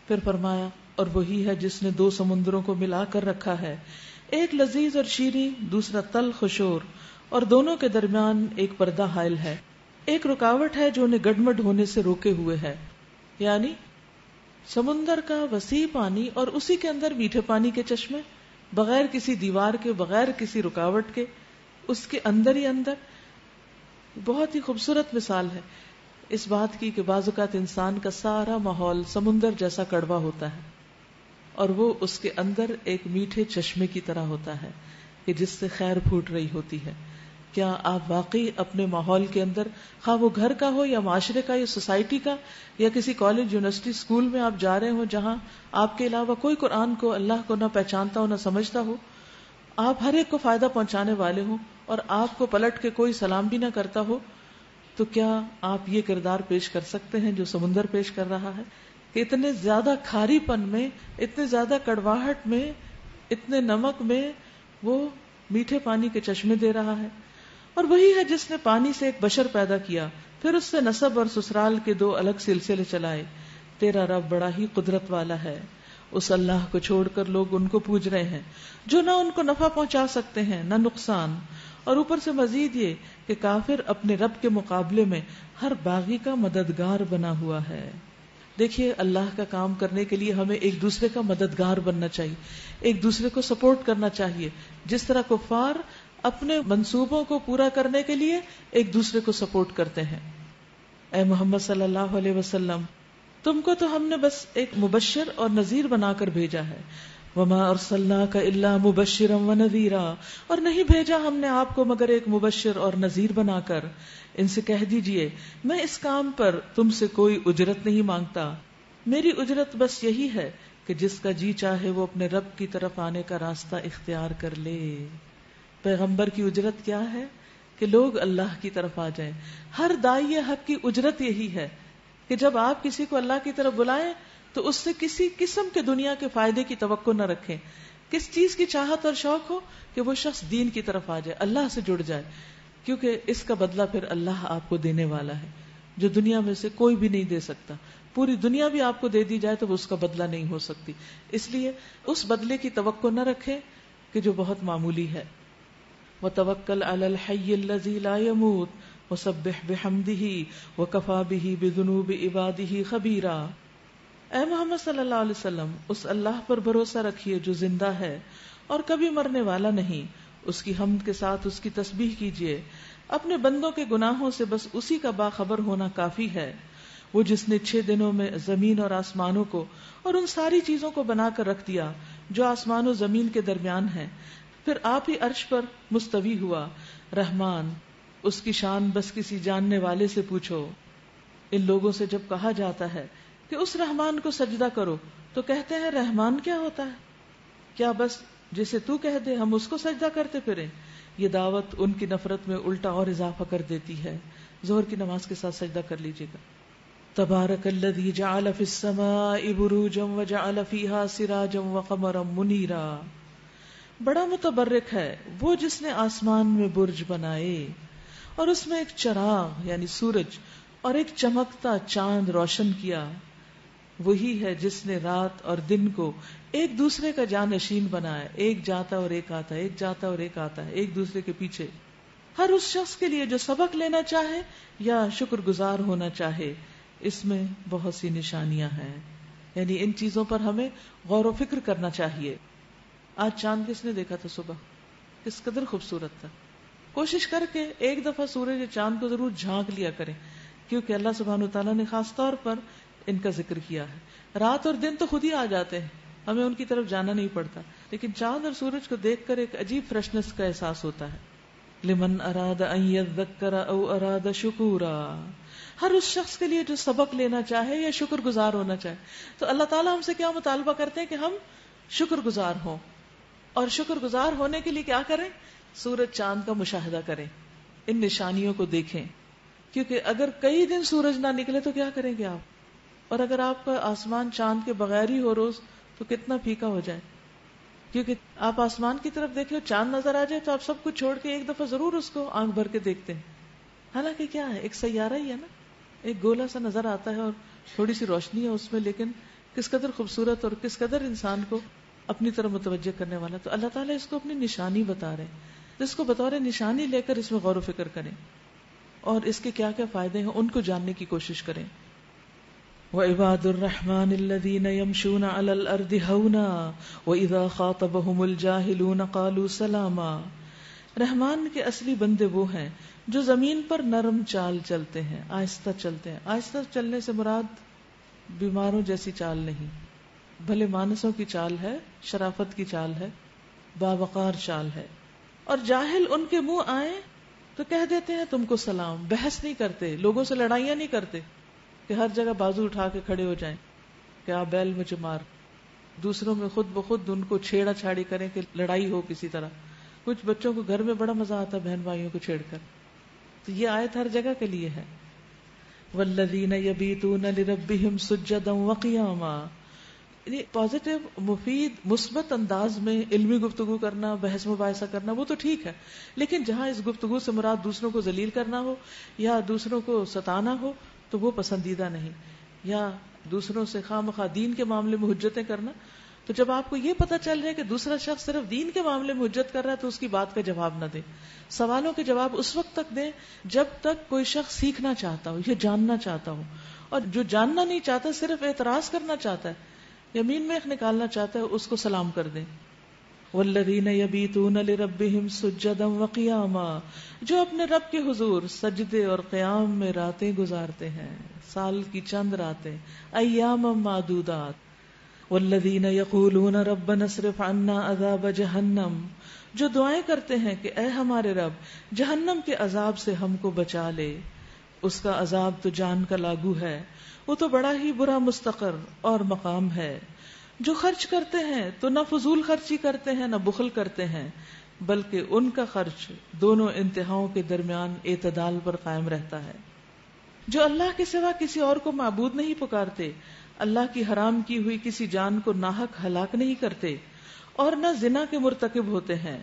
پھر فرمایا اور وہی ہے جس نے دو سمندروں کو ملا کر رکھا ہے، ایک لذیذ اور شیریں، دوسرا تلخ و شور، اور دونوں کے درمیان ایک پردہ حائل ہے، ایک رکاوٹ ہے جو انہیں گڈمڈ ہونے سے روکے ہوئے ہے. یعنی سمندر کا وسیع پانی اور اسی کے اندر میٹھے پانی کے چشمے، بغیر کسی دیوار کے، بغیر کسی رکاوٹ کے، اس کے اندر ہی اندر. بہت ہی خوبصورت مثال ہے اس بات کی کہ بعض اوقات انسان کا سارا ماحول سمندر جیسا کڑوا ہوتا ہے اور وہ اس کے اندر ایک میٹھے چشمے کی طرح ہوتا ہے کہ جس سے خیر پھوٹ رہی ہوتی ہے. کیا آپ واقعی اپنے ماحول کے اندر، خواہ وہ گھر کا ہو یا معاشرے کا یا سوسائٹی کا یا کسی کالج، یونیورسٹی، اسکول میں آپ جا رہے ہو جہاں آپ کے علاوہ کوئی قرآن کو، اللہ کو نہ پہچانتا ہو نہ سمجھتا ہو، آپ ہر ایک کو فائدہ پہنچانے والے ہوں اور آپ کو پلٹ کے کوئی سلام بھی نہ کرتا ہو، تو کیا آپ یہ کردار پیش کر سکتے ہیں جو سمندر پیش کر رہا ہے کہ اتنے زیادہ کھاری پن میں، اتنے زیادہ کڑواہٹ میں، اتنے نمک میں وہ میٹھے پانی کے چشمے دے رہا ہے؟ اور وہی ہے جس نے پانی سے ایک بشر پیدا کیا، پھر اس سے نسب اور سسرال کے دو الگ سلسلے چلائے. تیرا رب بڑا ہی قدرت والا ہے. اس اللہ کو چھوڑ کر لوگ ان کو پوج رہے ہیں جو نہ ان کو نفع پہنچا سکتے ہیں نہ نقصان، اور اوپر سے مزید یہ کہ کافر اپنے رب کے مقابلے میں ہر باغی کا مددگار بنا ہوا ہے. دیکھیے، اللہ کا کام کرنے کے لیے ہمیں ایک دوسرے کا مددگار بننا چاہیے، ایک دوسرے کو سپورٹ کرنا چاہیے، جس طرح کفار اپنے منصوبوں کو پورا کرنے کے لیے ایک دوسرے کو سپورٹ کرتے ہیں. اے محمد صلی اللہ علیہ وسلم، تم کو تو ہم نے بس ایک مبشر اور نذیر بنا کر بھیجا ہے. وما ارسلناک الا مبشرا ونذیرا، اور نہیں بھیجا ہم نے آپ کو مگر ایک مبشر اور نذیر بنا کر. ان سے کہہ دیجئے میں اس کام پر تم سے کوئی اجرت نہیں مانگتا، میری اجرت بس یہی ہے کہ جس کا جی چاہے وہ اپنے رب کی طرف آنے کا راستہ اختیار کر لے. پیغمبر کی اجرت کیا ہے؟ کہ لوگ اللہ کی طرف آ جائیں. ہر داعی حق کی اجرت یہی ہے کہ جب آپ کسی کو اللہ کی طرف بلائیں تو اس سے کسی قسم کے دنیا کے فائدے کی توقع نہ رکھیں. کس چیز کی چاہت اور شوق ہو کہ وہ شخص دین کی طرف آ جائے، اللہ سے جڑ جائے، کیونکہ اس کا بدلہ پھر اللہ آپ کو دینے والا ہے جو دنیا میں سے کوئی بھی نہیں دے سکتا. پوری دنیا بھی آپ کو دے دی جائے تو وہ اس کا بدلہ نہیں ہو سکتی. اس لیے اس بدلے کی توقع نہ رکھیں کہ جو بہت معمولی ہے. وَتَوَكَّلْ عَلَى الْحَيِّ الَّذِي لَا يَمُوتُ وَسَبِّحْ بِحَمْدِهِ وَكَفَى بِهِ بِذُنُوبِ عِبَادِهِ خَبِيرًا. اے محمد صلی اللہ علیہ وسلم، اس اللہ پر بھروسہ رکھیے جو زندہ ہے اور کبھی مرنے والا نہیں، اس کی حمد کے ساتھ اس کی تسبیح کیجیے. اپنے بندوں کے گناہوں سے بس اسی کا باخبر ہونا کافی ہے. وہ جس نے 6 دنوں میں زمین اور آسمانوں کو اور ان ساری چیزوں کو بنا کر رکھ دیا جو آسمان و زمین کے درمیان ہیں، پھر آپ ہی عرش پر مستوی ہوا. رحمان، اس کی شان بس کسی جاننے والے سے پوچھو. ان لوگوں سے جب کہا جاتا ہے کہ اس رحمان کو سجدہ کرو تو کہتے ہیں رحمان کیا ہوتا ہے؟ کیا بس جسے تو کہہ دے ہم اس کو سجدہ کرتے پھریں؟ یہ دعوت ان کی نفرت میں الٹا اور اضافہ کر دیتی ہے. ظہر کی نماز کے ساتھ سجدہ کر لیجیے گا. تبارک الذی جعل فی السماء بروجا وجعل فیہا سراجا وقمرا منیرا. بڑا متبرک ہے وہ جس نے آسمان میں برج بنائے اور اس میں ایک چراغ یعنی سورج اور ایک چمکتا چاند روشن کیا. وہی ہے جس نے رات اور دن کو ایک دوسرے کا جانشین بنایا، ایک جاتا اور ایک آتا ہے، ایک جاتا اور ایک آتا ہے، ایک دوسرے کے پیچھے. ہر اس شخص کے لیے جو سبق لینا چاہے یا شکر گزار ہونا چاہے، اس میں بہت سی نشانیاں ہیں. یعنی ان چیزوں پر ہمیں غور و فکر کرنا چاہیے. آج چاند کس نے دیکھا تھا صبح؟ کس قدر خوبصورت تھا. کوشش کر کے ایک دفعہ سورج یا چاند کو ضرور جھانک لیا کریں، کیونکہ اللہ سبحانہ وتعالیٰ نے خاص طور پر ان کا ذکر کیا ہے. رات اور دن تو خود ہی آ جاتے ہیں، ہمیں ان کی طرف جانا نہیں پڑتا، لیکن چاند اور سورج کو دیکھ کر ایک عجیب فریشنس کا احساس ہوتا ہے. لمن اراد ان یذکر او اراد شکورا. ہر اس شخص کے لیے جو سبق لینا چاہے یا شکر گزار ہونا چاہے. تو اللہ تعالیٰ ہم سے کیا مطالبہ کرتے ہیں کہ ہم شکر گزار ہوں، اور شکر گزار ہونے کے لیے کیا کریں؟ سورج چاند کا مشاہدہ کریں، ان نشانیوں کو دیکھیں. کیونکہ اگر کئی دن سورج نہ نکلے تو کیا کریں گے آپ؟ اور اگر آپ کا آسمان چاند کے بغیر ہی ہو روز تو کتنا پھیکا ہو جائے. کیونکہ آپ آسمان کی طرف دیکھیں، چاند نظر آ جائے تو آپ سب کچھ چھوڑ کے ایک دفعہ ضرور اس کو آنکھ بھر کے دیکھتے ہیں. حالانکہ کیا ہے، ایک سیارہ ہی ہے نا، ایک گولا سا نظر آتا ہے اور تھوڑی سی روشنی ہے اس میں، لیکن کس قدر خوبصورت اور کس قدر انسان کو اپنی طرف متوجہ کرنے والا. تو اللہ تعالیٰ اس کو اپنی نشانی بتا رہے ہیں، جس کو بطور نشانی لے کر اس میں غور و فکر کریں اور اس کے کیا کیا فائدے ہیں ان کو جاننے کی کوشش کریں. وَعِبَادُ الرَّحْمَنِ الَّذِينَ يَمْشُونَ عَلَى الْأَرْضِ هَوْنًا وَإِذَا خَاطَبَهُمُ الْجَاهِلُونَ قَالُوا سَلَامًا. رحمان کے اصلی بندے وہ ہیں جو زمین پر نرم چال چلتے ہیں، آہستہ چلتے ہیں. آہستہ چلنے سے مراد بیماروں جیسی چال نہیں، بھلے مانسوں کی چال ہے، شرافت کی چال ہے، باوقار چال ہے. اور جاہل ان کے منہ آئے تو کہہ دیتے ہیں تم کو سلام. بحث نہیں کرتے، لوگوں سے لڑائیاں نہیں کرتے کہ ہر جگہ بازو اٹھا کے کھڑے ہو جائیں کہ آپ بیل مجھے مار. دوسروں میں خود بخود ان کو چھیڑا چھاڑی کریں کہ لڑائی ہو کسی طرح. کچھ بچوں کو گھر میں بڑا مزہ آتا ہے بہن بھائیوں کو چھیڑ کر. تو یہ آیت ہر جگہ کے لیے ہے. والذین یبیتون لربہم سجدا وقیاما. یعنی پازیٹیو، مفید، مثبت انداز میں علمی گفتگو کرنا، بحث مباحثہ کرنا وہ تو ٹھیک ہے، لیکن جہاں اس گفتگو سے مراد دوسروں کو ذلیل کرنا ہو یا دوسروں کو ستانا ہو تو وہ پسندیدہ نہیں. یا دوسروں سے خواہ مخواہ دین کے معاملے میں حجتیں کرنا. تو جب آپ کو یہ پتہ چل رہا ہے کہ دوسرا شخص صرف دین کے معاملے میں حجت کر رہا ہے تو اس کی بات کا جواب نہ دیں. سوالوں کے جواب اس وقت تک دیں جب تک کوئی شخص سیکھنا چاہتا ہو، یہ جاننا چاہتا ہو. اور جو جاننا نہیں چاہتا، صرف اعتراض کرنا چاہتا ہے، یمین میں نکالنا چاہتا ہے، اس کو سلام کر دیں. والذین یبیتون لربہم سجدا وقیاما. جو اپنے رب کے حضور سجدے اور قیام میں راتیں گزارتے ہیں، سال کی چند راتیں، ایام معدودات. والذین یقولون ربنا اصرف عنا عذاب جہنم. جو دعائیں کرتے ہیں کہ اے ہمارے رب جہنم کے عذاب سے ہم کو بچا لے. اس کا عذاب تو جان کا لاگو ہے، وہ تو بڑا ہی برا مستقر اور مقام ہے. جو خرچ کرتے ہیں تو نہ فضول خرچی کرتے ہیں نہ بخل کرتے ہیں، بلکہ ان کا خرچ دونوں انتہاؤں کے درمیان اعتدال پر قائم رہتا ہے. جو اللہ کے سوا کسی اور کو معبود نہیں پکارتے، اللہ کی حرام کی ہوئی کسی جان کو ناحق ہلاک نہیں کرتے، اور نہ زنا کے مرتکب ہوتے ہیں.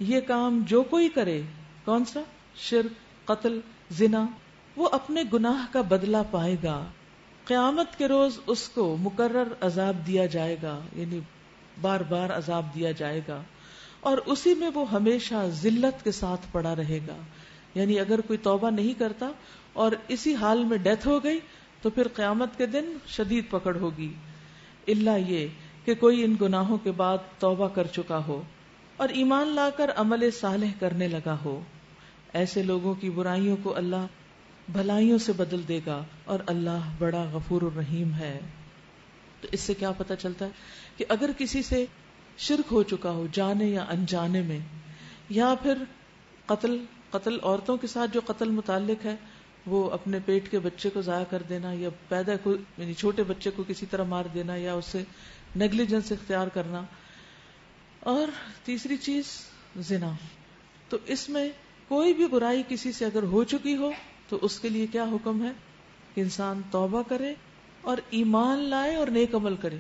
یہ کام جو کوئی کرے، کون سا؟ شرک، قتل، زنا، وہ اپنے گناہ کا بدلہ پائے گا. قیامت کے روز اس کو مکرر عذاب دیا جائے گا، یعنی بار بار عذاب دیا جائے گا، اور اسی میں وہ ہمیشہ ذلت کے ساتھ پڑا رہے گا. یعنی اگر کوئی توبہ نہیں کرتا اور اسی حال میں ڈیتھ ہو گئی تو پھر قیامت کے دن شدید پکڑ ہوگی. الا یہ کہ کوئی ان گناہوں کے بعد توبہ کر چکا ہو اور ایمان لا کر عمل صالح کرنے لگا ہو. ایسے لوگوں کی برائیوں کو اللہ بھلائیوں سے بدل دے گا، اور اللہ بڑا غفور الرحیم ہے. تو اس سے کیا پتہ چلتا ہے کہ اگر کسی سے شرک ہو چکا ہو جانے یا انجانے میں، یا پھر قتل عورتوں کے ساتھ جو قتل متعلق ہے وہ اپنے پیٹ کے بچے کو ضائع کر دینا، یا یعنی چھوٹے بچے کو کسی طرح مار دینا، یا اسے نیگلیجنس اختیار کرنا، اور تیسری چیز زنا. تو اس میں کوئی بھی برائی کسی سے اگر ہو چکی ہو تو اس کے لیے کیا حکم ہے کہ انسان توبہ کرے اور ایمان لائے اور نیک عمل کرے.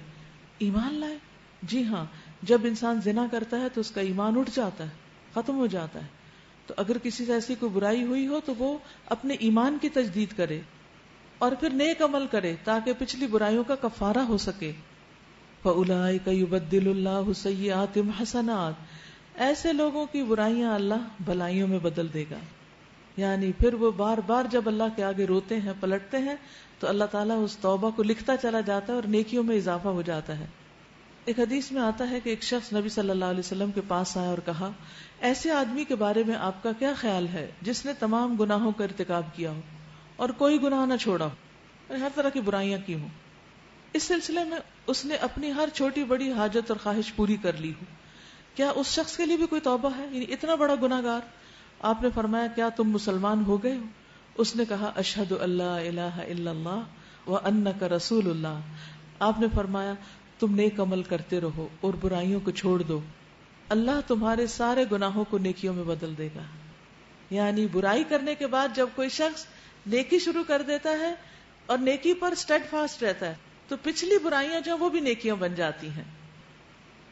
ایمان لائے، جی ہاں، جب انسان زنا کرتا ہے تو اس کا ایمان اٹھ جاتا ہے، ختم ہو جاتا ہے. تو اگر کسی سے ایسی کوئی برائی ہوئی ہو تو وہ اپنے ایمان کی تجدید کرے اور پھر نیک عمل کرے تاکہ پچھلی برائیوں کا کفارہ ہو سکے. فَأُولَٰئِكَ يُبَدِّلُ اللَّهُ سَيِّئَاتِهِمْ حَسَنَاتٍ. ایسے لوگوں کی برائیاں اللہ بھلائیوں میں بدل دے گا. یعنی پھر وہ بار بار جب اللہ کے آگے روتے ہیں، پلٹتے ہیں، تو اللہ تعالیٰ اس توبہ کو لکھتا چلا جاتا ہے اور نیکیوں میں اضافہ ہو جاتا ہے. ایک حدیث میں آتا ہے کہ ایک شخص نبی صلی اللہ علیہ وسلم کے پاس آیا اور کہا، ایسے آدمی کے بارے میں آپ کا کیا خیال ہے جس نے تمام گناہوں کا ارتکاب کیا ہو اور کوئی گناہ نہ چھوڑا ہو، ہر طرح کی برائیاں کی ہوں. اس سلسلے میں اس نے اپنی ہر چھوٹی بڑی حاجت اور خواہش پوری کر لی ہو، کیا اس شخص کے لیے بھی کوئی توبہ ہے؟ یعنی اتنا بڑا گناہگار. آپ نے فرمایا، کیا تم مسلمان ہو گئے ہو؟ اس نے کہا، اشہد ان لا الہ الا اللہ وانک رسول اللہ. آپ نے فرمایا، تم نیک عمل کرتے رہو اور برائیوں کو چھوڑ دو، اللہ تمہارے سارے گناہوں کو نیکیوں میں بدل دے گا. یعنی برائی کرنے کے بعد جب کوئی شخص نیکی شروع کر دیتا ہے اور نیکی پر اسٹیڈ فاسٹ رہتا ہے تو پچھلی برائیاں جو وہ بھی نیکیاں بن جاتی ہیں.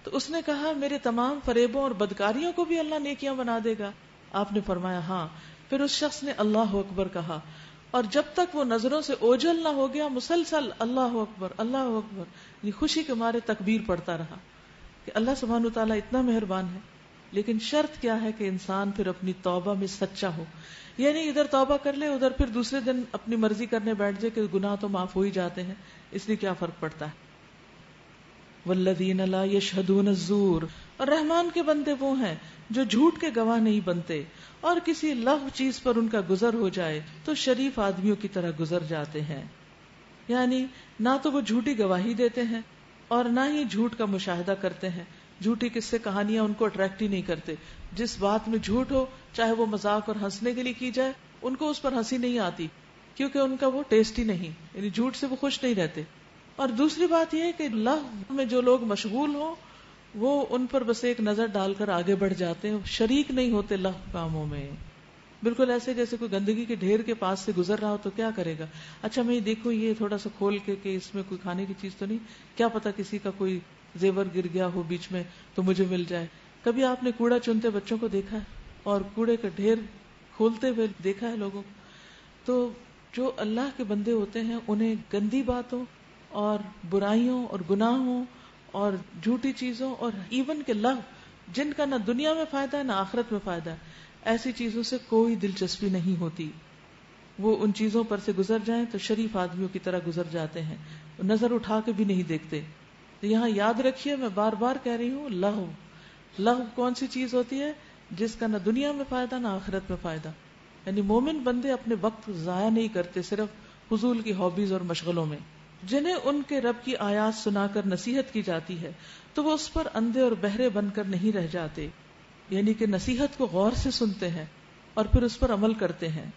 تو اس نے کہا، میرے تمام فریبوں اور بدکاریوں کو بھی اللہ نیکیاں بنا دے گا. آپ نے فرمایا ہاں. پھر اس شخص نے اللہ اکبر کہا اور جب تک وہ نظروں سے اوجھل نہ ہو گیا مسلسل اللہ اکبر اللہ اکبر، یہ خوشی کے مارے تکبیر پڑھتا رہا کہ اللہ سبحانہ وتعالیٰ اتنا مہربان ہے. لیکن شرط کیا ہے کہ انسان پھر اپنی توبہ میں سچا ہو، یعنی ادھر توبہ کر لے ادھر پھر دوسرے دن اپنی مرضی کرنے بیٹھ جائے کہ گناہ تو معاف ہو ہی جاتے ہیں، اس لیے کیا فرق پڑتا ہے. والذین لا یشہدون الزور، اور رحمان کے بندے وہ ہیں جو جھوٹ کے گواہ نہیں بنتے، اور کسی لغو چیز پر ان کا گزر ہو جائے تو شریف آدمیوں کی طرح گزر جاتے ہیں. یعنی نہ تو وہ جھوٹی گواہی دیتے ہیں اور نہ ہی جھوٹ کا مشاہدہ کرتے ہیں. جھوٹی قصے کہانیاں ان کو اٹریکٹ ہی نہیں کرتے. جس بات میں جھوٹ ہو چاہے وہ مذاق اور ہنسنے کے لیے کی جائے ان کو اس پر ہنسی نہیں آتی، کیونکہ ان کا وہ ٹیسٹ ہی نہیں، یعنی جھوٹ سے وہ خوش نہیں رہتے. اور دوسری بات یہ ہے کہ لغو میں جو لوگ مشغول ہوں وہ ان پر بس ایک نظر ڈال کر آگے بڑھ جاتے ہیں، شریک نہیں ہوتے لغو کاموں میں. بالکل ایسے جیسے کوئی گندگی کے ڈھیر کے پاس سے گزر رہا ہو تو کیا کرے گا، اچھا میں دیکھوں یہ تھوڑا سا کھول کے کہ اس میں کوئی کھانے کی چیز تو نہیں، کیا پتا کسی کا کوئی زیور گر گیا ہو بیچ میں تو مجھے مل جائے. کبھی آپ نے کوڑا چنتے بچوں کو دیکھا ہے اور کوڑے کا ڈھیر کھولتے ہوئے دیکھا ہے لوگوں کو؟ تو جو اللہ کے بندے ہوتے ہیں انہیں گندی باتوں اور برائیوں اور گناہوں اور جھوٹی چیزوں اور ایون کے لغو جن کا نہ دنیا میں فائدہ ہے نہ آخرت میں فائدہ ہے، ایسی چیزوں سے کوئی دلچسپی نہیں ہوتی. وہ ان چیزوں پر سے گزر جائیں تو شریف آدمیوں کی طرح گزر جاتے ہیں، نظر اٹھا کے بھی نہیں دیکھتے. تو یہاں یاد رکھیے، میں بار بار کہہ رہی ہوں، لغو کون سی چیز ہوتی ہے جس کا نہ دنیا میں فائدہ نہ آخرت میں فائدہ. یعنی مومن بندے اپنے وقت ضائع نہیں کرتے صرف فضول کی ہابیز اور مشغلوں میں. جنہیں ان کے رب کی آیات سنا کر نصیحت کی جاتی ہے تو وہ اس پر اندھے اور بہرے بن کر نہیں رہ جاتے، یعنی کہ نصیحت کو غور سے سنتے ہیں اور پھر اس پر عمل کرتے ہیں.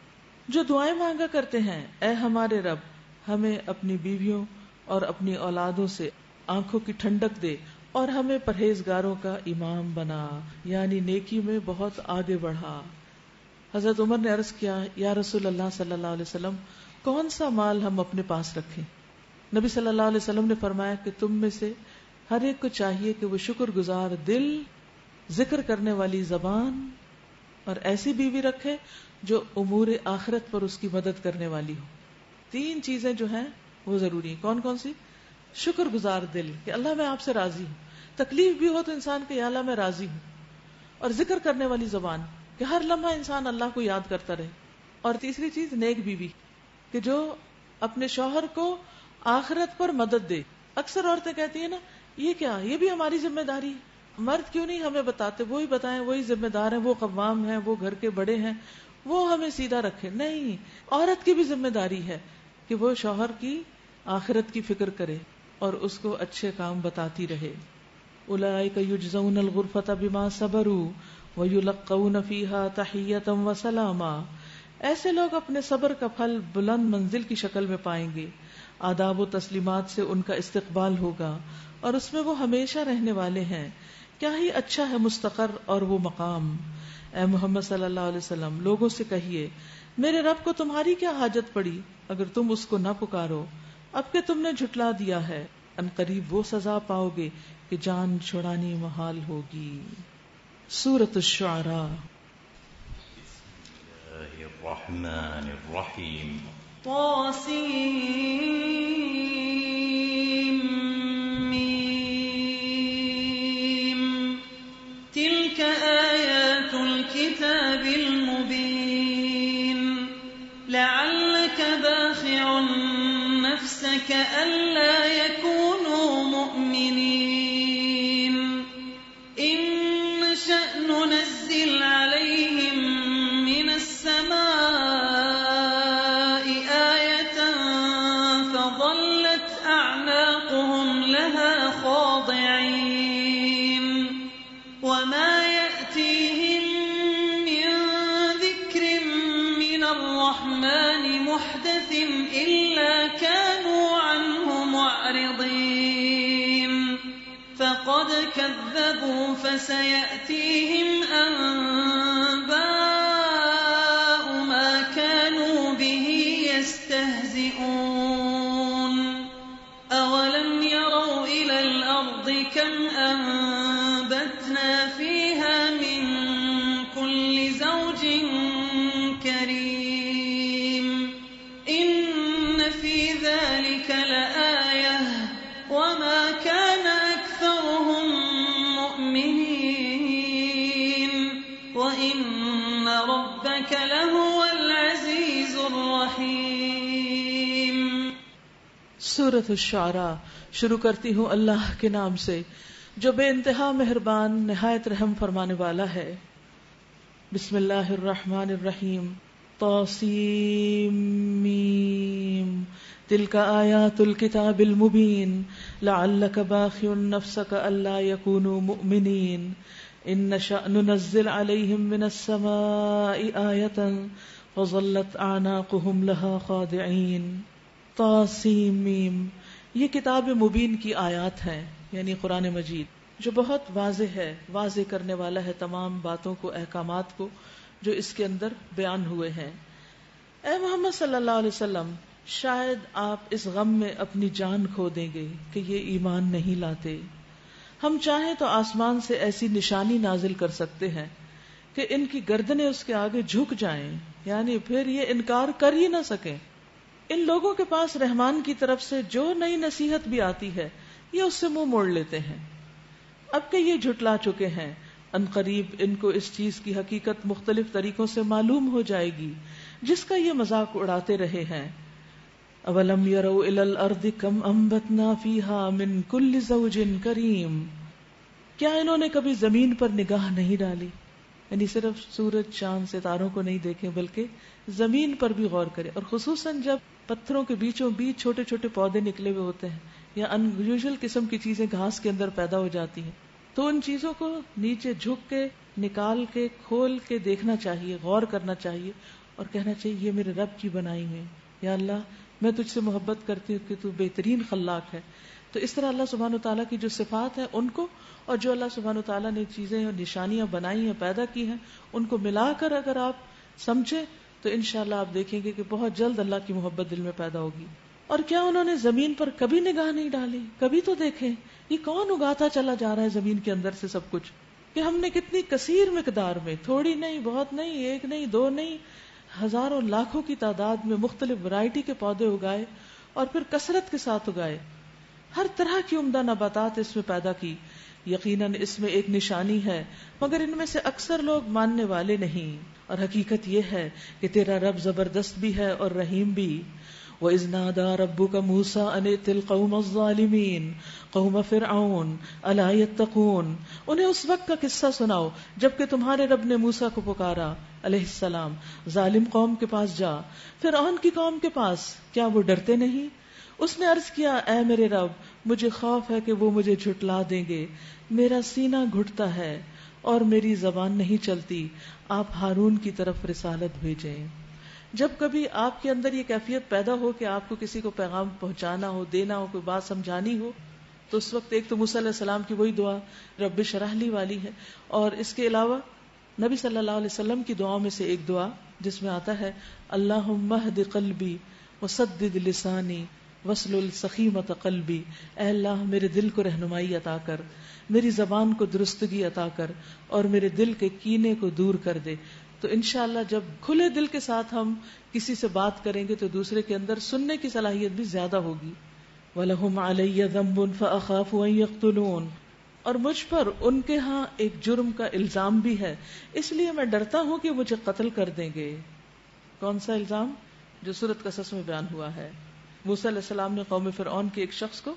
جو دعائیں مانگا کرتے ہیں، اے ہمارے رب ہمیں اپنی بیویوں اور اپنی اولادوں سے آنکھوں کی ٹھنڈک دے اور ہمیں پرہیزگاروں کا امام بنا، یعنی نیکی میں بہت آگے بڑھا. حضرت عمر نے عرض کیا، یا رسول اللہ صلی اللہ علیہ وسلم کون سا مال ہم اپنے پاس رکھیں؟ نبی صلی اللہ علیہ وسلم نے فرمایا کہ تم میں سے ہر ایک کو چاہیے کہ وہ شکر گزار دل، ذکر کرنے والی زبان اور ایسی بیوی رکھے جو امور آخرت پر اس کی مدد کرنے والی ہو. 3 چیزیں جو ہیں وہ ضروری ہیں. کون کون سی؟ شکر گزار دل کہ اللہ میں آپ سے راضی ہوں، تکلیف بھی ہو تو انسان کہ یا اللہ میں راضی ہوں، اور ذکر کرنے والی زبان کہ ہر لمحہ انسان اللہ کو یاد کرتا رہے. اور تیسری چیز نیک بیوی کہ جو اپنے شوہر کو آخرت پر مدد دے. اکثر عورتیں کہتی ہیں نا یہ کیا، یہ بھی ہماری ذمہ داری ہے، مرد کیوں نہیں ہمیں بتاتے، وہی بتائیں، وہی ذمہ دار ہیں، وہ قوام ہیں، وہ گھر کے بڑے ہیں، وہ ہمیں سیدھا رکھے. نہیں، عورت کی بھی ذمہ داری ہے کہ وہ شوہر کی آخرت کی فکر کرے اور اس کو اچھے کام بتاتی رہے. اولئک یجزون الغرفۃ بما صبروا ویلقون فیہا تحیۃ وسلاما. ایسے لوگ اپنے صبر کا پھل بلند منزل کی شکل میں پائیں گے، آداب و تسلیمات سے ان کا استقبال ہوگا اور اس میں وہ ہمیشہ رہنے والے ہیں. کیا ہی اچھا ہے مستقر اور وہ مقام. اے محمد صلی اللہ علیہ وسلم لوگوں سے کہیے، میرے رب کو تمہاری کیا حاجت پڑی اگر تم اس کو نہ پکارو، اب کہ تم نے جھٹلا دیا ہے. ان قریب وہ سزا پاؤ گے کہ جان چھڑانی محال ہوگی. سورۃ الشعراء. الرحمن الرحیم. طاسیم. تلك آیات الكتاب المبین. لعلك باخع نفسك ألا يكونوا مؤمنين إن نشأ ننزل عليهم من السماء آية فظلت أعناقهم لها خاضعين وما يأتيهم من ذكر من الرحمن محدث إلا كانوا عنه معرضين فقد كذبوا فسيأتيهم أنباء ما كانوا به يستهزئون أولم يروا إلى الأرض كم أنبتنا فيها من كل زوج كريم سورۃ الشعراء شروع کرتی ہوں اللہ کے نام سے جو بے انتہا مہربان نہایت رحم فرمانے والا ہے. بسم اللہ الرحمن الرحیم. طاسیم میم تلک آیات الکتاب المبین لعلک باخع نفسک الا یکونوا مؤمنین ان نشأ ننزل علیہم من السماء آیۃ فظلت اعناقهم لها خاضعین. طاسیم میم یہ کتاب مبین کی آیات ہیں، یعنی قرآن مجید جو بہت واضح ہے، واضح کرنے والا ہے تمام باتوں کو، احکامات کو جو اس کے اندر بیان ہوئے ہیں. اے محمد صلی اللہ علیہ وسلم، شاید آپ اس غم میں اپنی جان کھو دیں گے کہ یہ ایمان نہیں لاتے. ہم چاہیں تو آسمان سے ایسی نشانی نازل کر سکتے ہیں کہ ان کی گردنیں اس کے آگے جھک جائیں، یعنی پھر یہ انکار کر ہی نہ سکیں. ان لوگوں کے پاس رحمان کی طرف سے جو نئی نصیحت بھی آتی ہے یہ اس سے منہ موڑ لیتے ہیں. اب کہ یہ جھٹلا چکے ہیں، ان قریب ان کو اس چیز کی حقیقت مختلف طریقوں سے معلوم ہو جائے گی جس کا یہ مذاق اڑاتے رہے ہیں. اولم یروا الی الارض کم انبتنا فیہا من کل زوج کریم. کیا انہوں نے کبھی زمین پر نگاہ نہیں ڈالی؟ یعنی صرف سورج چاند ستاروں کو نہیں دیکھیں بلکہ زمین پر بھی غور کریں. اور خصوصاً جب پتھروں کے بیچوں بیچ چھوٹے چھوٹے پودے نکلے ہوئے ہوتے ہیں یا ان یوزل قسم کی چیزیں گھاس کے اندر پیدا ہو جاتی ہیں، تو ان چیزوں کو نیچے جھک کے نکال کے کھول کے دیکھنا چاہیے، غور کرنا چاہیے اور کہنا چاہیے یہ میرے رب کی بنائی ہوئی. یا اللہ میں تجھ سے محبت کرتی ہوں کہ تو بہترین خلاق ہے. تو اس طرح اللہ سبحانہ وتعالیٰ کی جو صفات ہیں ان کو، اور جو اللہ سبحانہ وتعالیٰ نے چیزیں اور نشانیاں بنائی ہیں، پیدا کی ہیں، ان کو ملا کر اگر آپ سمجھیں تو انشاءاللہ آپ دیکھیں گے کہ بہت جلد اللہ کی محبت دل میں پیدا ہوگی. اور کیا انہوں نے زمین پر کبھی نگاہ نہیں ڈالی؟ کبھی تو دیکھیں یہ کون اگاتا چلا جا رہا ہے زمین کے اندر سے سب کچھ، کہ ہم نے کتنی کثیر مقدار میں، تھوڑی نہیں، بہت نہیں، ایک نہیں، دو نہیں، ہزاروں لاکھوں کی تعداد میں مختلف ورائٹی کے پودے اگائے اور پھر کثرت کے ساتھ اگائے. ہر طرح کی عمدہ نباتات اس میں پیدا کی. یقیناً اس میں ایک نشانی ہے مگر ان میں سے اکثر لوگ ماننے والے نہیں. اور حقیقت یہ ہے کہ تیرا رب زبردست بھی ہے اور رحیم بھی. وَإِذْ نَادَى رَبُّكَ مُوسَىٰ أَنِ ائْتِ الْقَوْمَ الظَّالِمِينَ قَوْمَ فِرْعَوْنَ أَلَا يَتَّقُونَ. انہیں اس وقت کا قصہ سناؤ جبکہ تمہارے رب نے موسیٰ کو پکارا علیہ السلام، ظالم قوم کے پاس جا، فرعون کی قوم کے پاس، کیا وہ ڈرتے نہیں؟ اس نے عرض کیا اے میرے رب مجھے خوف ہے کہ وہ مجھے جھٹلا دیں گے، میرا سینہ گھٹتا ہے اور میری زبان نہیں چلتی، آپ ہارون کی طرف رسالت بھیجیں. جب کبھی آپ کے اندر یہ کیفیت پیدا ہو کہ آپ کو کسی کو پیغام پہنچانا ہو، دینا ہو، کوئی بات سمجھانی ہو، تو اس وقت ایک تو موسیٰ علیہ السلام کی وہی دعا رب اشرح لی والی ہے، اور اس کے علاوہ نبی صلی اللہ علیہ وسلم کی دعاؤں میں سے ایک دعا جس میں آتا ہے اللہم اہد قلبی وسدد لسانی وسلل سخیمۃ قلبی. اے اللہ میرے دل کو رہنمائی عطا کر، میری زبان کو درستگی عطا کر اور میرے دل کے کینے کو دور کر دے. تو انشاءاللہ جب کھلے دل کے ساتھ ہم کسی سے بات کریں گے تو دوسرے کے اندر سننے کی صلاحیت بھی زیادہ ہوگی. وَلَهُمْ عَلَيَّ ذَنْبٌ فَأَخَافُ أَن يَقْتُلُونَ. اور مجھ پر ان کے ہاں ایک جرم کا الزام بھی ہے، اس لیے میں ڈرتا ہوں کہ مجھے قتل کر دیں گے. کون سا الزام؟ جو سورۃ قصص میں بیان ہوا ہے. موسیٰ علیہ السلام نے قوم فرعون کے ایک شخص کو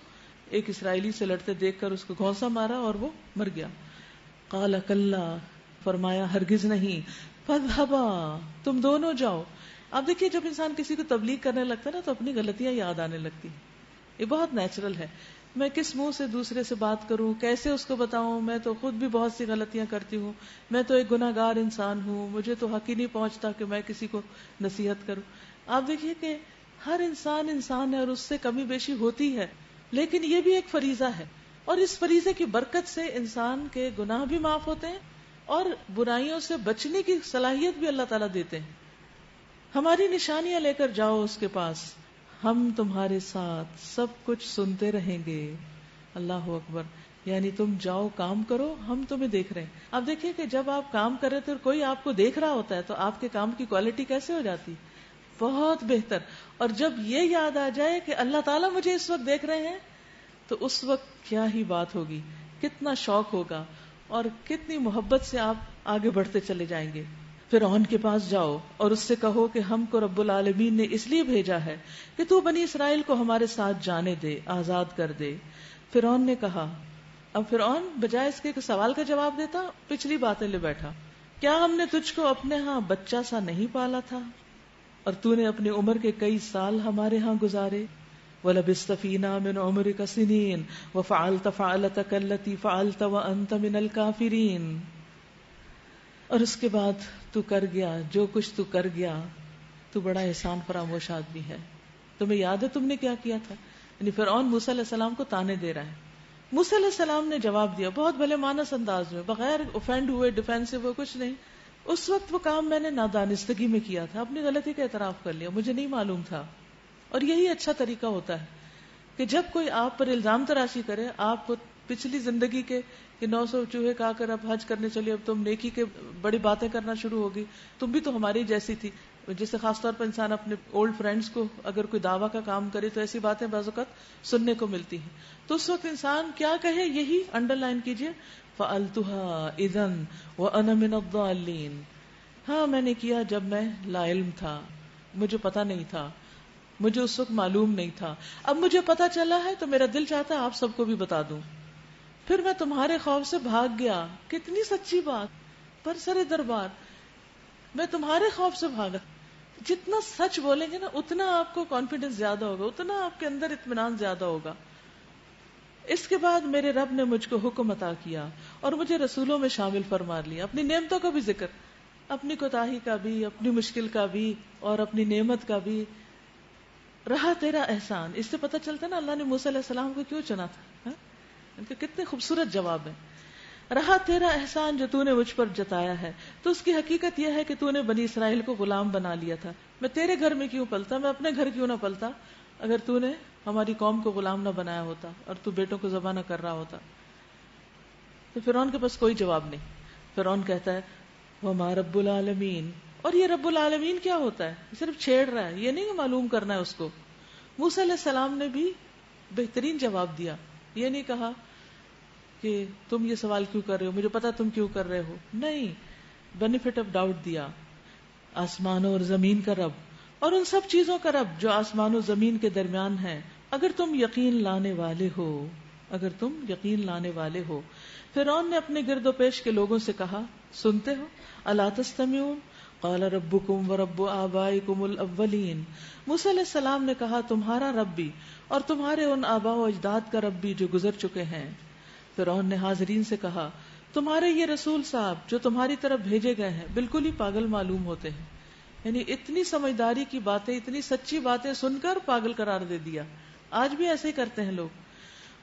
ایک اسرائیلی سے لڑتے دیکھ کر اس کو گھونسا مارا اور وہ مر گیا. قال کلا، فرمایا ہرگز نہیں، فاذهبا، تم دونوں جاؤ. آپ دیکھیے جب انسان کسی کو تبلیغ کرنے لگتا ہے نا تو اپنی غلطیاں یاد آنے لگتی. یہ بہت نیچرل ہے. میں کس منہ سے دوسرے سے بات کروں، کیسے اس کو بتاؤں، میں تو خود بھی بہت سی غلطیاں کرتی ہوں، میں تو ایک گناہ گار انسان ہوں، مجھے تو حق ہی نہیں پہنچتا کہ میں کسی کو نصیحت کروں. آپ دیکھیے کہ ہر انسان ہے اور اس سے کمی بیشی ہوتی ہے، لیکن یہ بھی ایک فریضہ ہے، اور اس فریضے کی برکت سے انسان کے گناہ بھی معاف ہوتے ہیں اور برائیوں سے بچنے کی صلاحیت بھی اللہ تعالیٰ دیتے ہیں. ہماری نشانیاں لے کر جاؤ اس کے پاس، ہم تمہارے ساتھ سب کچھ سنتے رہیں گے. اللہ اکبر. یعنی تم جاؤ کام کرو، ہم تمہیں دیکھ رہے ہیں. آپ دیکھیں کہ جب آپ کام کر رہے تھے اور کوئی آپ کو دیکھ رہا ہوتا ہے تو آپ کے کام کی کوالٹی کیسے ہو جاتی؟ بہت بہتر. اور جب یہ یاد آ جائے کہ اللہ تعالیٰ مجھے اس وقت دیکھ رہے ہیں تو اس وقت کیا ہی بات ہوگی، کتنا شوق ہوگا اور کتنی محبت سے آپ آگے بڑھتے چلے جائیں گے. فرعون کے پاس جاؤ اور اس سے کہو کہ ہم کو رب العالمین نے اس لیے بھیجا ہے کہ تو بنی اسرائیل کو ہمارے ساتھ جانے دے، آزاد کر دے۔ فرعون نے کہا، اب فرعون بجائے اس کے کہ سوال کا جواب دیتا پچھلی باتیں لے بیٹھا، کیا ہم نے تجھ کو اپنے ہاں بچہ سا نہیں پالا تھا اور تو نے اپنی عمر کے کئی سال ہمارے ہاں گزارے؟ وَلَبِثْتَ فِينَا مِنْ عُمُرِكَ سِنِينَ وَفَعَلْتَ فَعْلَتَكَ الَّتِي فَعَلْتَ وَأَنْتَ مِنَ الْكَافِرِينَ۔ اور اس کے بعد تو کر گیا جو کچھ تو کر گیا، تو بڑا احسان فراموش آدمی ہے۔ تمہیں یاد ہے تم نے کیا کیا تھا؟ یعنی فرعون موسیٰ علیہ السلام کو تانے دے رہا ہے۔ موسیٰ علیہ السلام نے جواب دیا بہت بھلے مانس انداز میں، بغیر اوفینڈ ہوئے، ڈیفینسو ہوئے، کچھ نہیں۔ اس وقت وہ کام میں نے نادانستگی میں کیا تھا، اپنی غلطی کا اعتراف کر لیا، مجھے نہیں معلوم تھا۔ اور یہی اچھا طریقہ ہوتا ہے کہ جب کوئی آپ پر الزام تراشی کرے، آپ کو پچھلی زندگی کے کہ 900 چوہے کھا کر اب حج کرنے چلی، اب تم نیکی کے بڑی باتیں کرنا شروع ہوگی، تم بھی تو ہماری جیسی تھی۔ جسے خاص طور پر انسان اپنے اولڈ فرینڈز کو اگر کوئی دعویٰ کا کام کرے تو ایسی باتیں بعض اوقات سننے کو ملتی ہیں، تو اس وقت انسان کیا کہے، یہی انڈر لائن کیجئے، فَعَلْتُهَا إِذًا وَأَنَا مِنَ الضَّالِّينَ۔ ہاں میں نے کیا جب میں لا علم تھا، مجھے پتا نہیں تھا، مجھے اس وقت معلوم نہیں تھا، اب مجھے پتا چلا ہے تو میرا دل چاہتا ہے آپ سب کو بھی بتا دوں۔ پھر میں تمہارے خوف سے بھاگ گیا، کتنی سچی بات، پر سر دربار، میں تمہارے خوف سے بھاگا۔ جتنا سچ بولیں گے نا اتنا آپ کو کانفیڈنس زیادہ ہوگا، اتنا آپ کے اندر اطمینان زیادہ ہوگا۔ اس کے بعد میرے رب نے مجھ کو حکم عطا کیا اور مجھے رسولوں میں شامل فرما لیا، اپنی نعمتوں کا بھی ذکر، اپنی کوتاہی کا بھی، اپنی مشکل کا بھی اور اپنی نعمت کا بھی۔ رہا تیرا احسان، اس سے پتہ چلتا ہے نا اللہ نے موسیٰ علیہ السلام کو کیوں چنا تھا، ان کے کتنے خوبصورت جواب ہیں۔ رہا تیرا احسان جو تو نے مجھ پر جتایا ہے، تو اس کی حقیقت یہ ہے کہ تو نے بنی اسرائیل کو غلام بنا لیا تھا۔ میں تیرے گھر میں کیوں پلتا، میں اپنے گھر کیوں نہ پلتا اگر تو نے ہماری قوم کو غلام نہ بنایا ہوتا اور تو بیٹوں کو ذبح نہ کر رہا ہوتا۔ تو فرعون کے پاس کوئی جواب نہیں۔ فرعون کہتا ہے وَمَا رَبُّ الْعَالَمِينَ، اور یہ رب العالمین کیا ہوتا ہے، صرف چھیڑ رہا ہے، یہ نہیں کہ معلوم کرنا ہے اس کو۔ موسیٰ علیہ السلام نے بھی بہترین جواب دیا، یہ نہیں کہا کہ تم یہ سوال کیوں کر رہے ہو، مجھے پتا تم کیوں کر رہے ہو، نہیں، بینیفٹ آف ڈاؤٹ دیا۔ آسمانوں اور زمین کا رب اور ان سب چیزوں کا رب جو آسمان و زمین کے درمیان ہے، اگر تم یقین لانے والے ہو، اگر تم یقین لانے والے ہو۔ فرعون نے اپنے گرد و پیش کے لوگوں سے کہا سنتے ہو، الا تستمعون قال ربکم ورب آبائکم الاولین۔ موسیٰ علیہ السلام نے کہا تمہارا رب بھی اور تمہارے ان آباء و اجداد کا رب بھی جو گزر چکے ہیں۔ فرعون نے حاضرین سے کہا تمہارے یہ رسول صاحب جو تمہاری طرف بھیجے گئے ہیں بالکل ہی پاگل معلوم ہوتے ہیں، یعنی اتنی سمجھداری کی باتیں، اتنی سچی باتیں سن کر پاگل قرار دے دیا۔ آج بھی ایسے ہی کرتے ہیں لوگ۔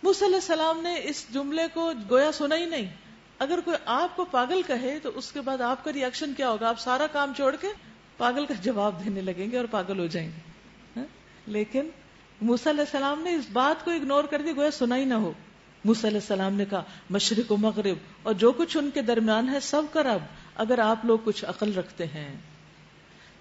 موسیٰ علیہ السلام نے اس جملے کو گویا سنا ہی نہیں۔ اگر کوئی آپ کو پاگل کہے تو اس کے بعد آپ کا ری ایکشن کیا ہوگا؟ آپ سارا کام چھوڑ کے پاگل کا جواب دینے لگیں گے اور پاگل ہو جائیں گے۔ لیکن موسیٰ علیہ السلام نے اس بات کو اگنور کر دی، گویا سنا ہی نہ ہو۔ موسیٰ علیہ السلام نے کہا مشرق و مغرب اور جو کچھ ان کے درمیان ہے سب کا رب، اگر آپ لوگ کچھ عقل رکھتے ہیں۔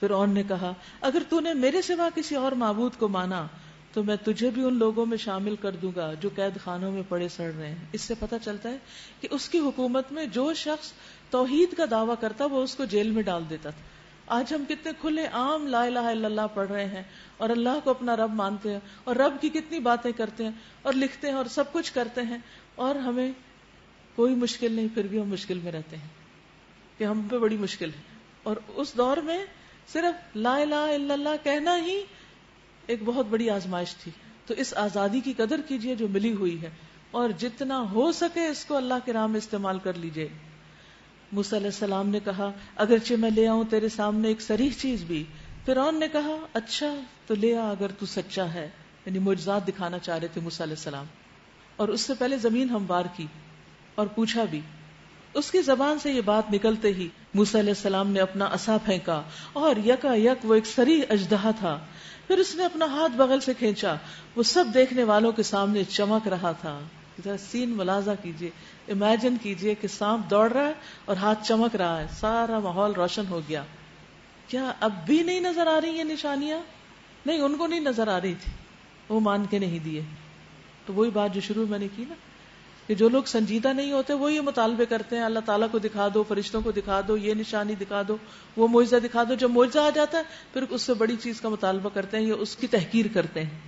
فرعون نے کہا اگر تو نے میرے سوا کسی اور معبود کو مانا تو میں تجھے بھی ان لوگوں میں شامل کر دوں گا جو قید خانوں میں پڑے سڑ رہے ہیں۔ اس سے پتہ چلتا ہے کہ اس کی حکومت میں جو شخص توحید کا دعویٰ کرتا وہ اس کو جیل میں ڈال دیتا تھا۔ آج ہم کتنے کھلے عام لا الہ الا اللہ پڑھ رہے ہیں اور اللہ کو اپنا رب مانتے ہیں اور رب کی کتنی باتیں کرتے ہیں اور لکھتے ہیں اور سب کچھ کرتے ہیں، اور ہمیں کوئی مشکل نہیں، پھر بھی ہم مشکل میں رہتے ہیں کہ ہم پہ بڑی مشکل ہے۔ اور اس دور میں صرف لا الہ الا اللہ کہنا ہی ایک بہت بڑی آزمائش تھی۔ تو اس آزادی کی قدر کیجئے جو ملی ہوئی ہے، اور جتنا ہو سکے اس کو اللہ کے راہ میں استعمال کر لیجئے۔ موسیٰ علیہ السلام نے کہا اگرچہ میں لے آؤں تیرے سامنے ایک صریح چیز بھی۔ فرعون نے کہا اچھا تو لے آ اگر تو سچا ہے، یعنی معجزات دکھانا چاہ رہے تھے موسیٰ علیہ السلام۔ اور اس سے پہلے زمین ہموار کی اور پوچھا بھی۔ اس کی زبان سے یہ بات نکلتے ہی موسیٰ علیہ السلام نے اپنا عصا پھینکا اور یکا یک وہ ایک صریح اژدہا تھا۔ پھر اس نے اپنا ہاتھ بغل سے کھینچا، وہ سب دیکھنے والوں کے سامنے چمک رہا تھا۔ سین ملاحظہ کیجئے، امیجن کیجئے کہ سانپ دوڑ رہا ہے اور ہاتھ چمک رہا ہے، سارا ماحول روشن ہو گیا۔ کیا اب بھی نہیں نظر آ رہی یہ نشانیاں؟ نہیں، ان کو نہیں نظر آ رہی تھی، وہ مان کے نہیں دیے۔ تو وہی بات جو شروع میں نے کی نا کہ جو لوگ سنجیدہ نہیں ہوتے وہ یہ مطالبے کرتے ہیں اللہ تعالیٰ کو دکھا دو، فرشتوں کو دکھا دو، یہ نشانی دکھا دو، وہ معجزہ دکھا دو. جب معجزہ آ جاتا ہے پھر اس سے بڑی چیز کا مطالبہ کرتے ہیں یا اس کی تحقیر کرتے ہیں.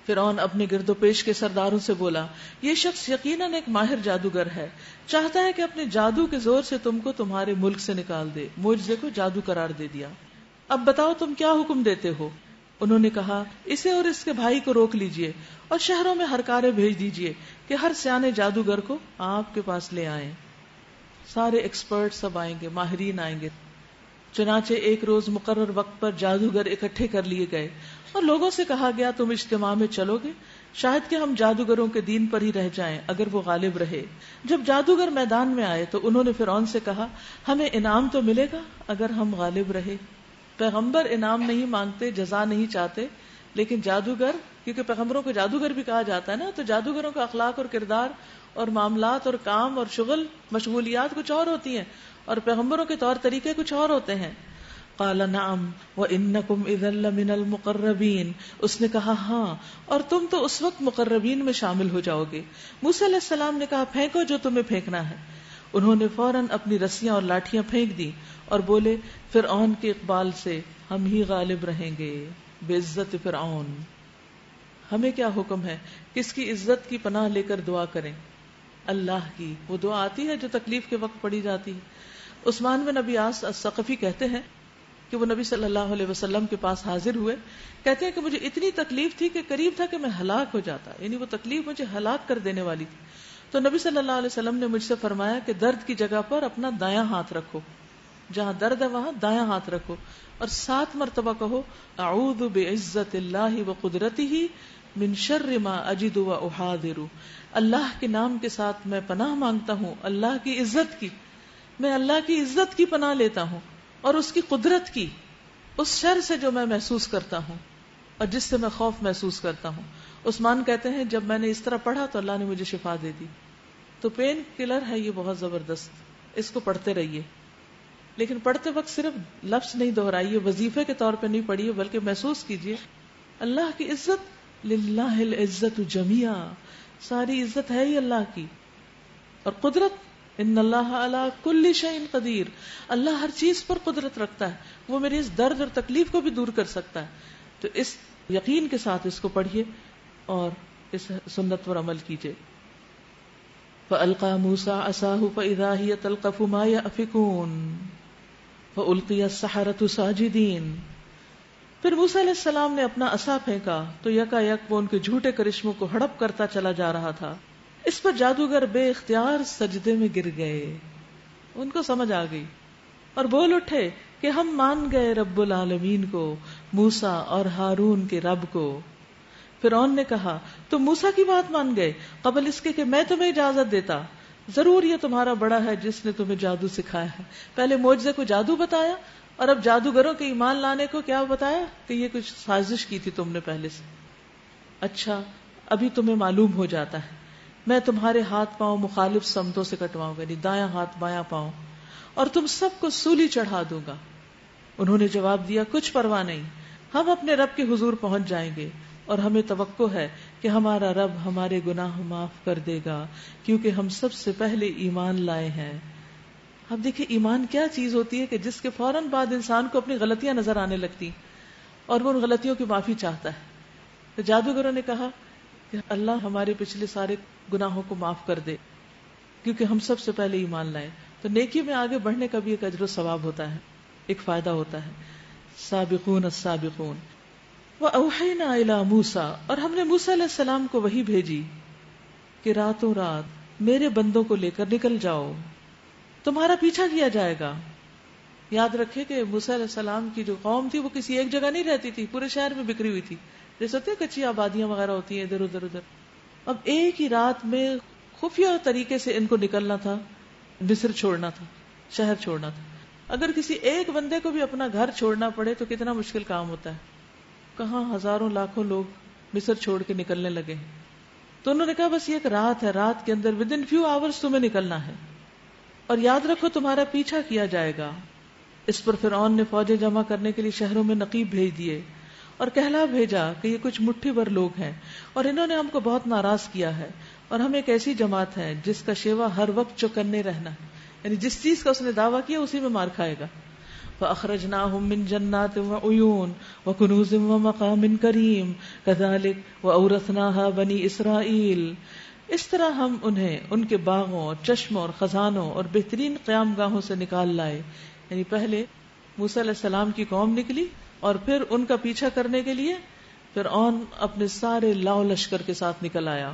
فرعون اپنے گرد و پیش کے سرداروں سے بولا یہ شخص یقیناً ایک ماہر جادوگر ہے، چاہتا ہے کہ اپنے جادو کے زور سے تم کو تمہارے ملک سے نکال دے. معجزے کو جادو قرار دے دیا. اب بتاؤ تم کیا حکم دیتے ہو؟ انہوں نے کہا اسے اور اس کے بھائی کو روک لیجئے اور شہروں میں ہرکارے بھیج دیجئے کہ ہر سیانے جادوگر کو آپ کے پاس لے آئیں. سارے ایکسپرٹ سب آئیں گے، ماہرین آئیں گے. چنانچہ ایک روز مقرر وقت پر جادوگر اکٹھے کر لیے گئے اور لوگوں سے کہا گیا تم اجتماع میں چلو گے، شاید کہ ہم جادوگروں کے دین پر ہی رہ جائیں اگر وہ غالب رہے. جب جادوگر میدان میں آئے تو انہوں نے فرعون سے کہا ہمیں انعام تو ملے گا اگر ہم غالب رہے. پیغمبر انعام نہیں مانگتے، جزا نہیں چاہتے، لیکن جادوگر، کیونکہ پیغمبروں کو جادوگر بھی کہا جاتا ہے نا، تو جادوگروں کا اخلاق اور کردار اور معاملات اور کام اور شغل مشغولیات کچھ اور ہوتی ہیں اور پیغمبروں کے طور طریقے کچھ اور ہوتے ہیں. قال نعم وانکم اذا لمن المقربین، اس نے کہا ہاں اور تم تو اس وقت مقربین میں شامل ہو جاؤ گے. موسیٰ علیہ السلام نے کہا پھینکو جو تمہیں پھینکنا ہے. انہوں نے فوراً اپنی رسیاں اور لاٹھیاں پھینک دی اور بولے فرعون کے اقبال سے ہم ہی غالب رہیں گے بعزت فرعون. ہمیں کیا حکم ہے؟ کس کی عزت کی پناہ لے کر دعا کریں؟ اللہ کی. وہ دعا آتی ہے جو تکلیف کے وقت پڑھی جاتی ہے. عثمان بن ابی عاص الثقفی کہتے ہیں کہ وہ نبی صلی اللہ علیہ وسلم کے پاس حاضر ہوئے. کہتے ہیں کہ مجھے اتنی تکلیف تھی کہ قریب تھا کہ میں ہلاک ہو جاتا، یعنی وہ تکلیف مجھے ہلاک کر دینے والی تھی. تو نبی صلی اللہ علیہ وسلم نے مجھ سے فرمایا کہ درد کی جگہ پر اپنا دایاں ہاتھ رکھو، جہاں درد ہے وہاں دایاں ہاتھ رکھو اور 7 مرتبہ کہو اعوذ بعزت اللہ وقدرتہ من شر ما اجد واحاذر. اللہ کے نام کے ساتھ میں پناہ مانگتا ہوں اللہ کی عزت کی، میں اللہ کی عزت کی پناہ لیتا ہوں اور اس کی قدرت کی، اس شر سے جو میں محسوس کرتا ہوں اور جس سے میں خوف محسوس کرتا ہوں. عثمان کہتے ہیں جب میں نے اس طرح پڑھا تو اللہ نے مجھے شفا دے دی. تو پین کلر ہے یہ بہت زبردست، اس کو پڑھتے رہیے، لیکن پڑھتے وقت صرف لفظ نہیں دہرائیے، وظیفے کے طور پہ نہیں پڑھیے، بلکہ محسوس کیجیے اللہ کی عزت، للہ العزت جمیعا، ساری عزت ہے ہی اللہ کی. اور قدرت، ان اللہ علی کل شیء قدیر، اللہ ہر چیز پر قدرت رکھتا ہے، وہ میرے اس درد اور تکلیف کو بھی دور کر سکتا ہے. تو اس یقین کے ساتھ اس کو پڑھیے اور اس سنت پر عمل کیجیے. فَأَلْقَى مُوسَىٰ عَصَاهُ فَإِذَا هِيَ تَلْقَفُ مَا يَأْفِكُونَ فَأُلْقِيَ السَّحَرَةُ سَاجِدِينَ. پھر موسیٰ علیہ السلام نے اپنا عصا پھینکا تو یکا یک وہ ان کے جھوٹے کرشموں کو ہڑپ کرتا چلا جا رہا تھا. اس پر جادوگر بے اختیار سجدے میں گر گئے. ان کو سمجھ آ گئی اور بول اٹھے کہ ہم مان گئے رب العالمین کو، موسیٰ اور ہارون کے رب کو. فرعون نے کہا تم موسیٰ کی بات مان گئے قبل اس کے کہ میں تمہیں اجازت دیتا؟ ضرور یہ تمہارا بڑا ہے جس نے تمہیں جادو سکھایا ہے. پہلے معجزے کو جادو بتایا اور اب جادوگروں کے ایمان لانے کو کیا بتایا کہ یہ کچھ سازش کی تھی تم نے پہلے سے. اچھا ابھی تمہیں معلوم ہو جاتا ہے، میں تمہارے ہاتھ پاؤں مخالف سمتوں سے کٹواؤں گا، یعنی دایاں ہاتھ بایاں پاؤں، اور تم سب کو سولی چڑھا دوں گا. انہوں نے جواب دیا کچھ پرواہ نہیں، ہم اپنے رب کے حضور پہنچ جائیں گے اور ہمیں توقع ہے کہ ہمارا رب ہمارے گناہ معاف کر دے گا کیونکہ ہم سب سے پہلے ایمان لائے ہیں. اب دیکھیں ایمان کیا چیز ہوتی ہے کہ جس کے فوراً بعد انسان کو اپنی غلطیاں نظر آنے لگتی اور وہ ان غلطیوں کی معافی چاہتا ہے. تو جادوگروں نے کہا کہ اللہ ہمارے پچھلے سارے گناہوں کو معاف کر دے کیونکہ ہم سب سے پہلے ایمان لائے. تو نیکی میں آگے بڑھنے کا بھی ایک اجر و ثواب ہوتا ہے، ایک فائدہ ہوتا ہے. سابقون السابقون. وَأَوْحَيْنَا إِلَىٰ مُوسَىٰ، اور ہم نے موسیٰ علیہ السلام کو وحی بھیجی کہ راتوں رات میرے بندوں کو لے کر نکل جاؤ، تمہارا پیچھا کیا جائے گا. یاد رکھے کہ موسیٰ علیہ السلام کی جو قوم تھی وہ کسی ایک جگہ نہیں رہتی تھی، پورے شہر میں بکھری ہوئی تھی، جیسے ہوتے ہیں کچی آبادیاں وغیرہ ہوتی ہیں ادھر ادھر ادھر. اب ایک ہی رات میں خفیہ طریقے سے ان کو نکلنا تھا، مصر چھوڑنا تھا، شہر چھوڑنا تھا. اگر کسی ایک بندے کو بھی اپنا گھر چھوڑنا پڑے تو کتنا مشکل کام ہوتا ہے. کہاں ہزاروں لاکھوں لوگ مصر چھوڑ کے نکلنے لگے. تو انہوں نے کہا بس یہ ایک رات ہے، رات کے اندر ود ان فیو آورز تمہیں نکلنا ہے اور یاد رکھو تمہارا پیچھا کیا جائے گا. اس پر فرعون نے فوجیں جمع کرنے کے لیے شہروں میں نقیب بھیج دیے اور کہلا بھیجا کہ یہ کچھ مٹھی بھر لوگ ہیں اور انہوں نے ہم کو بہت ناراض کیا ہے اور ہم ایک ایسی جماعت ہے جس کا شیوا ہر وقت چوکنے رہنا ہے، یعنی جس چیز کا اس نے دعویٰ کیا اسی میں مار کھائے گا. فَأَخْرَجْنَاهُمْ مِنْ جَنَّاتٍ وَعُيُونٍ وَكُنُوزٍ وَمَقَامٍ كَرِيمٍ كَذَلِكَ وَأَوْرَثْنَاهَا بَنِي إِسْرَائِيلَ. اس طرح ہم انہیں ان کے باغوں اور چشموں اور خزانوں اور بہترین قیام گاہوں سے نکال لائے. یعنی پہلے موسیٰ علیہ السلام کی قوم نکلی اور پھر ان کا پیچھا کرنے کے لیے فرعون اپنے سارے لاؤ لشکر کے ساتھ نکل آیا.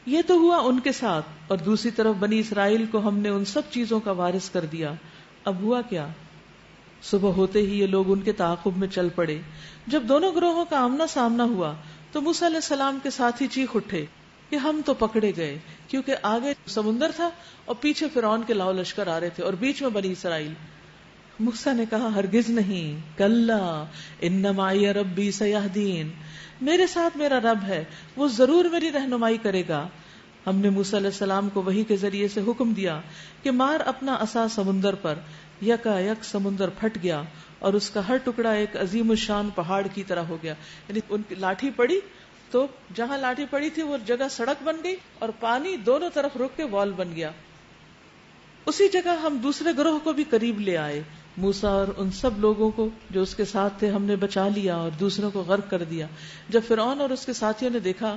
یہ تو ہوا ان کے ساتھ، اور دوسری طرف بنی اسرائیل کو ہم نے ان سب چیزوں کا وارث کر دیا. اب ہوا کیا؟ صبح ہوتے ہی یہ لوگ ان کے تعاقب میں چل پڑے. جب دونوں گروہوں کا آمنا سامنا ہوا تو موسیٰ علیہ السلام کے ساتھی چیخ اٹھے کہ ہم تو پکڑے گئے، کیونکہ آگے سمندر تھا اور پیچھے فرعون کے لاؤ لشکر آ رہے تھے اور بیچ میں بنی اسرائیل. موسیٰ نے کہا ہرگز نہیں، کلا ان معی ربی سیہدین، میرے ساتھ میرا رب ہے، وہ ضرور میری رہنمائی کرے گا. ہم نے موسیٰ علیہ السلام کو وحی کے ذریعے سے حکم دیا کہ مار اپنا عصا سمندر پر. یکا یک سمندر پھٹ گیا اور اس کا ہر ٹکڑا ایک عظیم الشان پہاڑ کی طرح ہو گیا. یعنی ان کی لاٹھی پڑی تو جہاں لاٹھی پڑی تھی وہ جگہ سڑک بن گئی اور پانی دونوں طرف رک کے وال بن گیا. اسی جگہ ہم دوسرے گروہ کو بھی قریب لے آئے. موسیٰ اور ان سب لوگوں کو جو اس کے ساتھ تھے ہم نے بچا لیا اور دوسروں کو غرق کر دیا. جب فرعون اور اس کے ساتھیوں نے دیکھا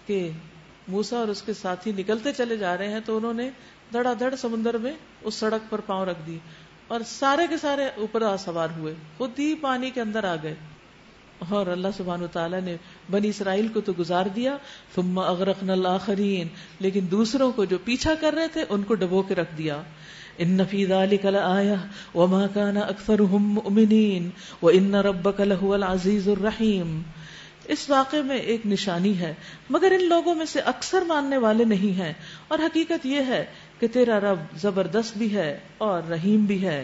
کہ موسیٰ اور اس کے ساتھی نکلتے چلے جا رہے ہیں تو انہوں نے دھڑا دھڑ سمندر میں اس سڑک پر پاؤں رکھ دی اور سارے کے سارے اوپر سوار ہوئے، خود ہی پانی کے اندر آ گئے. اور اللہ سبحانہ وتعالیٰ نے بنی اسرائیل کو تو گزار دیا، ثم اغرقنا الآخرین، لیکن دوسروں کو جو پیچھا کر رہے تھے ان کو ڈبو کے رکھ دیا. ان فی ذلک لآیہ وما کان اکثرهم مؤمنین وان ربک لہو العزیز الرحیم. اس واقعے میں ایک نشانی ہے مگر ان لوگوں میں سے اکثر ماننے والے نہیں ہیں، اور حقیقت یہ ہے کہ تیرا رب زبردست بھی ہے اور رحیم بھی ہے.